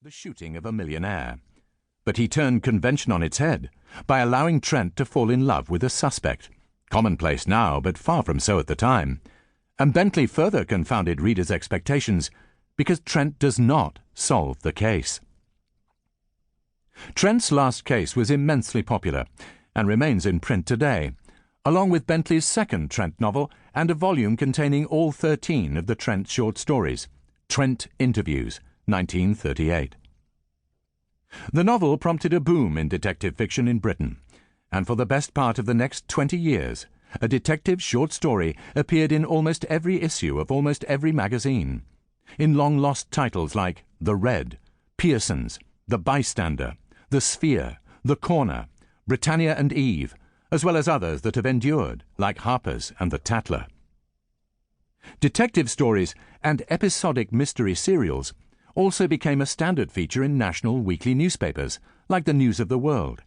the shooting of a millionaire. But he turned convention on its head by allowing Trent to fall in love with a suspect, commonplace now but far from so at the time, and Bentley further confounded readers' expectations because Trent does not solve the case. Trent's last case was immensely popular and remains in print today, along with Bentley's second Trent novel and a volume containing all 13 of the Trent short stories, Trent Interviews, 1938. The novel prompted a boom in detective fiction in Britain, and for the best part of the next 20 years, a detective short story appeared in almost every issue of almost every magazine, in long-lost titles like The Red, Pearson's, The Bystander, The Sphere, The Corner, Britannia and Eve, as well as others that have endured, like Harper's and The Tatler. Detective stories and episodic mystery serials also became a standard feature in national weekly newspapers, like the News of the World,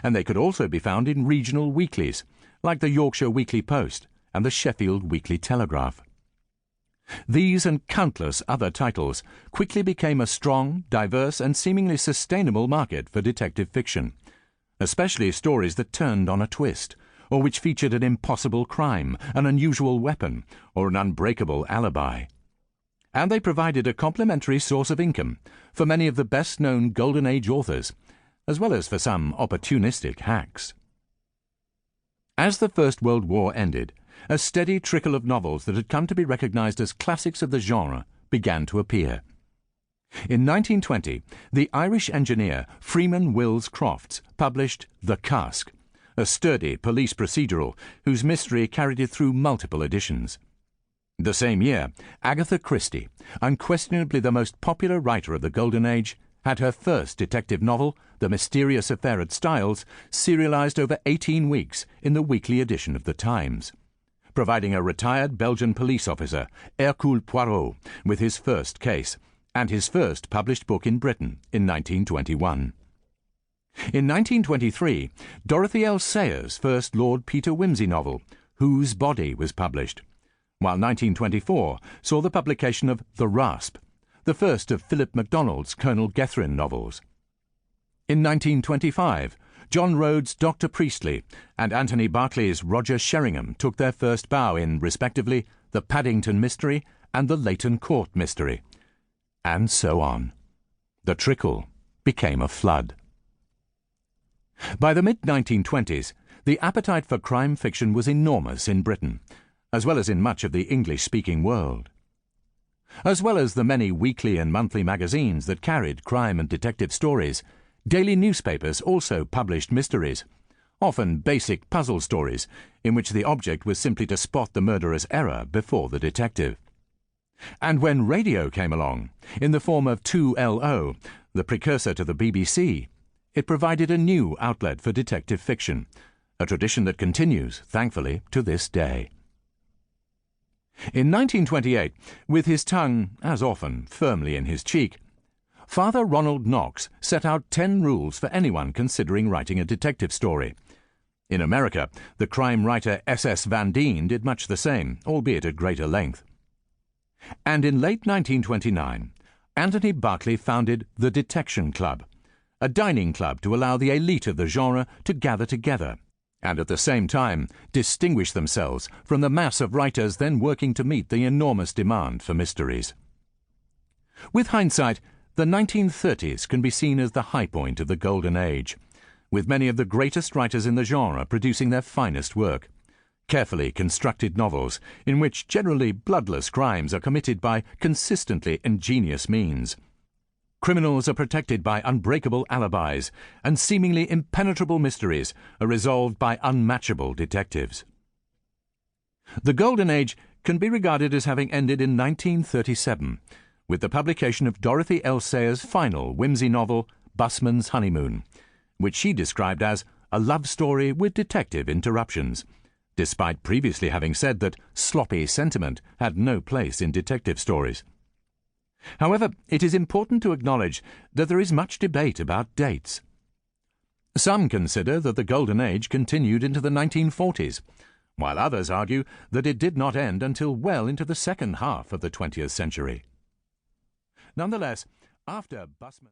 and they could also be found in regional weeklies, like the Yorkshire Weekly Post and the Sheffield Weekly Telegraph. These and countless other titles quickly became a strong, diverse, and seemingly sustainable market for detective fiction, especially stories that turned on a twist, or which featured an impossible crime, an unusual weapon, or an unbreakable alibi. And they provided a complementary source of income for many of the best-known Golden Age authors, as well as for some opportunistic hacks. As the First World War ended, a steady trickle of novels that had come to be recognized as classics of the genre began to appear. In 1920, the Irish engineer Freeman Wills Crofts published The Cask, a sturdy police procedural whose mystery carried it through multiple editions. The same year, Agatha Christie, unquestionably the most popular writer of the Golden Age, had her first detective novel, The Mysterious Affair at Styles, serialized over 18 weeks in the weekly edition of The Times, providing a retired Belgian police officer, Hercule Poirot, with his first case, and his first published book in Britain in 1921. In 1923, Dorothy L. Sayers' first Lord Peter Wimsey novel, Whose Body, was published, while 1924 saw the publication of The Rasp, the first of Philip MacDonald's Colonel Gethryn novels. In 1925, John Rhodes' Dr. Priestley and Anthony Berkeley's Roger Sherringham took their first bow in, respectively, The Paddington Mystery and The Leighton Court Mystery. And so on. The trickle became a flood. By the mid-1920s, the appetite for crime fiction was enormous in Britain, as well as in much of the English-speaking world. As well as the many weekly and monthly magazines that carried crime and detective stories, daily newspapers also published mysteries, often basic puzzle stories in which the object was simply to spot the murderer's error before the detective. And when radio came along, in the form of 2LO, the precursor to the BBC, it provided a new outlet for detective fiction, a tradition that continues, thankfully, to this day. In 1928, with his tongue, as often, firmly in his cheek, Father Ronald Knox set out 10 rules for anyone considering writing a detective story. In America, the crime writer S.S. Van Dien did much the same, albeit at greater length. And in late 1929, Anthony Berkeley founded the Detection Club, a dining club to allow the elite of the genre to gather together, and at the same time distinguish themselves from the mass of writers then working to meet the enormous demand for mysteries. With hindsight, the 1930s can be seen as the high point of the Golden Age, with many of the greatest writers in the genre producing their finest work, carefully constructed novels in which generally bloodless crimes are committed by consistently ingenious means. Criminals are protected by unbreakable alibis, and seemingly impenetrable mysteries are resolved by unmatchable detectives. The Golden Age can be regarded as having ended in 1937, with the publication of Dorothy L. Sayers' final whimsy novel, Busman's Honeymoon, which she described as a love story with detective interruptions, despite previously having said that sloppy sentiment had no place in detective stories. However, it is important to acknowledge that there is much debate about dates. Some consider that the Golden Age continued into the 1940s, while others argue that it did not end until well into the second half of the 20th century. Nonetheless, After busman...